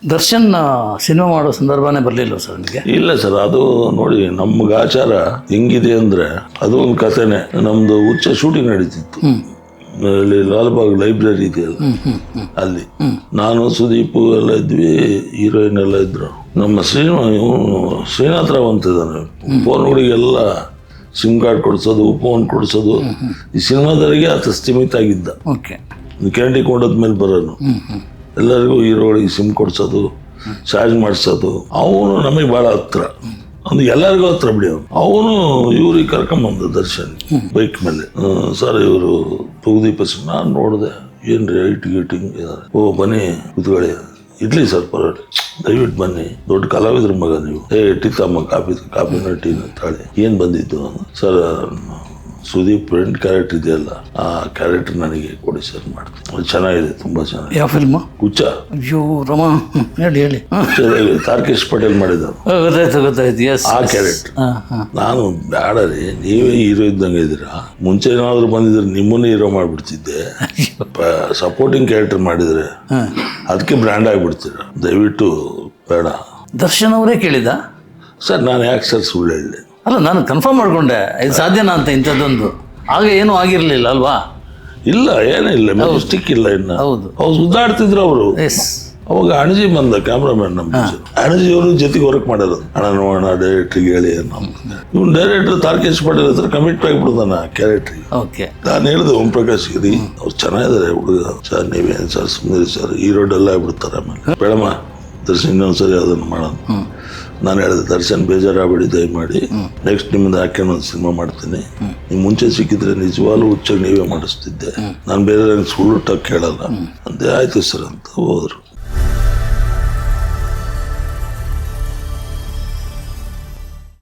Darshan cinema ಮಾಡೋ ಸಂದರ್ಭನೇ ಬರಲಿಲ್ಲ sir ನಿಮಗೆ? ಇಲ್ಲ ಸರ್, ಅದು ನೋಡಿ ನಮ್ಗೆ ಆಚಾರ ಹೆಂಗಿದೆ ಅಂದರೆ ಅದು ಒಂದು ಕಥೆನೆ. ನಮ್ಮದು ಹುಚ್ಚ ಶೂಟಿಂಗ್ ನಡೀತಿತ್ತು ಅಲ್ಲಿ ಲಾಲ್ಬಾಗ್ ಲೈಬ್ರರಿ ಇದೆಯಲ್ಲ ಅಲ್ಲಿ. ನಾನು ಸುದೀಪ್ ಎಲ್ಲ ಇದ್ವಿ, ಹೀರೋಯಿನ್ ಎಲ್ಲ ಇದ್ರು. ನಮ್ಮ ಶ್ರೀನಾಥ್ ರಾವ್ ಅಂತಿದ್ದಾನೆ, ಫೋನ್ಗಳಿಗೆಲ್ಲ ಸಿಮ್ ಕಾರ್ಡ್ ಕೊಡಿಸೋದು, ಫೋನ್ ಕೊಡಿಸೋದು. ಈ ಸಿನಿಮಾದವರಿಗೆ ಆತ ಸ್ಥಿಮಿತ ಆಗಿದ್ದ. ಕ್ಯಾಂಡಿ ಕೊಂಡದ್ಮೇಲೆ ಬರೋನು ಎಲ್ಲರಿಗೂ ಹೀರೋಗಳಿಗೆ ಸಿಮ್ ಕೊಡ್ಸೋದು, ಚಾರ್ಜ್ ಮಾಡಿಸೋದು. ಅವನು ನಮಗೆ ಭಾಳ ಹತ್ರ, ಒಂದು ಎಲ್ಲರಿಗೂ ಹತ್ರ ಬಿಡಿ. ಅವನು ಇವ್ರಿಗೆ ಕರ್ಕೊಂಬಂದ ದರ್ಶನ್ ಬೈಕ್ ಮೇಲೆ. ಸರ್ ಇವರು ತೂಗುದೀಪ ಸಿಂಗ್. ನಾನು ನೋಡಿದೆ, ಏನ್ರಿ ಹೈಟ್ ಗೀಟಿಂಗ್ ಇದ್ದಾರೆ. ಓ ಬನ್ನಿ ಕೂತ್ಕೊಳ್ಳಿ, ಇಡ್ಲಿ ಸರ್ ಪರವಾಗಿ, ದಯವಿಟ್ಟು ಬನ್ನಿ, ದೊಡ್ಡ ಕಲಾವಿದ್ರ ಮಗ ನೀವು, ಇಟ್ಟಿತ್ತಮ್ಮ ಕಾಫಿನ ಟೀನ ತಾಳಿ. ಏನು ಬಂದಿದ್ದು ಸರ್, ಸುದೀಪ್ ಫ್ರೆಂಡ್ ಕ್ಯಾರೆಕ್ಟರ್ ಇದೆಯಲ್ಲ, ಆ ಕ್ಯಾರೆಕ್ಟರ್ ನನಗೆ ಕೊಡಿ ಸರ್, ಮಾಡ್ತೀನಿ. ಅದು ಚೆನ್ನಾಗಿದೆ, ತುಂಬಾ ಚೆನ್ನಾಗಿದೆ. ಯಾವ ಫಿಲ್ಮ್? ಹುಚ್ಚ. ಅಯ್ಯೋ ರಮ, ಹೇಳಿ. ತಾರ್ಕೇಶ್ ಪಟೇಲ್ ಮಾಡಿದ, ಗೊತ್ತಾಯ್ತು. ಆ ಕ್ಯಾರೆಕ್ಟರ್. ನಾನು ಬೇಡ ರೀ, ನೀವೇ ಹೀರೋ ಇದ್ದಂಗೆ ಇದ್ದೀರಾ, ಮುಂಚೆ ಏನಾದ್ರು ಬಂದಿದ್ರೆ ನಿಮ್ಮನ್ನೇ ಹೀರೋ ಮಾಡ್ಬಿಡ್ತಿದ್ದೆ. ಸಪೋರ್ಟಿಂಗ್ ಕ್ಯಾರೆಕ್ಟರ್ ಮಾಡಿದ್ರೆ ಅದಕ್ಕೆ ಬ್ರ್ಯಾಂಡ್ ಆಗಿಬಿಡ್ತೀರ, ದಯವಿಟ್ಟು ಬೇಡ. ದರ್ಶನ್ ಅವರೇ ಕೇಳಿದ ಸರ್? ನಾನು ಯಾಕೆ ಸರ್ ಸುಳ್ಳು ಹೇಳಿ? ಅಲ್ಲ, ನಾನು ಕನ್ಫರ್ಮ್ ಮಾಡ್ಕೊಂಡೆ ಇದು ಸಾಧ್ಯನಾ ಅಂತ. ಇಂಥದ್ದೊಂದು ಆಗ ಏನೂ ಆಗಿರಲಿಲ್ಲ ಅಲ್ವಾ? ಇಲ್ಲ, ಏನೂ ಇಲ್ಲ, ಮಿಸ್ಟೇಕ್ ಇಲ್ಲ. ಇನ್ನು ಹೌದು, ಅವ್ರು ಸುದ್ದಾಡ್ತಿದ್ರು ಅವರು. ಅವಾಗ ಅಣಜಿ ಬಂದ ಕ್ಯಾಮ್ರಾಮನ್, ನಮ್ಮ ಅಣಜಿ ಅವರು ಜೊತೆಗೆ ವರ್ಕ್ ಮಾಡೋದು. ಅಣ್ಣ ನೋಡೋಣ ಡೈರೆಕ್ಟ್ರಿಗೆ ಹೇಳಿ. ಇವ್ನು ಡೈರೆಕ್ಟರ್ ತಾರ್ಕೇಶ್ ಪಟೇಲ್ ಹತ್ರ ಕಮಿಟ್ ಆಗಿಬಿಡ್ತಾನ ಕ್ಯಾರೆಕ್ಟ್ರಿಗೆ. ನಾನು ಹೇಳಿದೆ ಓಂ ಪ್ರಕಾಶ್ ಗಿರಿ ಅವ್ರು ಚೆನ್ನಾಗಿದ್ದಾರೆ ಹುಡುಗ ಸರ್, ನೀವೇನು ಸರ್ ಸುಮ್ಮನೆ ಸರ್, ಹೀರೋ ಡಲ್ ಆಗಿಬಿಡ್ತಾರೆ. ಆಮೇಲೆ ಬೇಡಮ್ಮ ದರ್ಶನ್ ಇನ್ನೊಂದ್ಸರಿ ಅದನ್ನು ಮಾಡೋಣ. ನಾನು ಹೇಳಿದೆ, ದರ್ಶನ್ ಬೇಜಾರಾಗಬೇಡಿ ದಯಮಾಡಿ, ನೆಕ್ಸ್ಟ್ ನಿಮ್ಮದು ಹಾಕೊಂಡು ಒಂದು ಸಿನಿಮಾ ಮಾಡ್ತೀನಿ. ನೀವು ಮುಂಚೆ ಸಿಕ್ಕಿದ್ರೆ ನಿಜವಾಗ್ಲೂ ಹುಚ್ಚಾಗಿ ನೀವೇ ಮಾಡಿಸ್ತಿದ್ದೆ, ನಾನು ಬೇರೆ ಸುಳ್ಳು ಟಕ್ ಕೇಳಲ್ಲ ಅಂದೆ. ಆಯ್ತು ಸರ್ ಅಂತ ಹೋದ್ರು.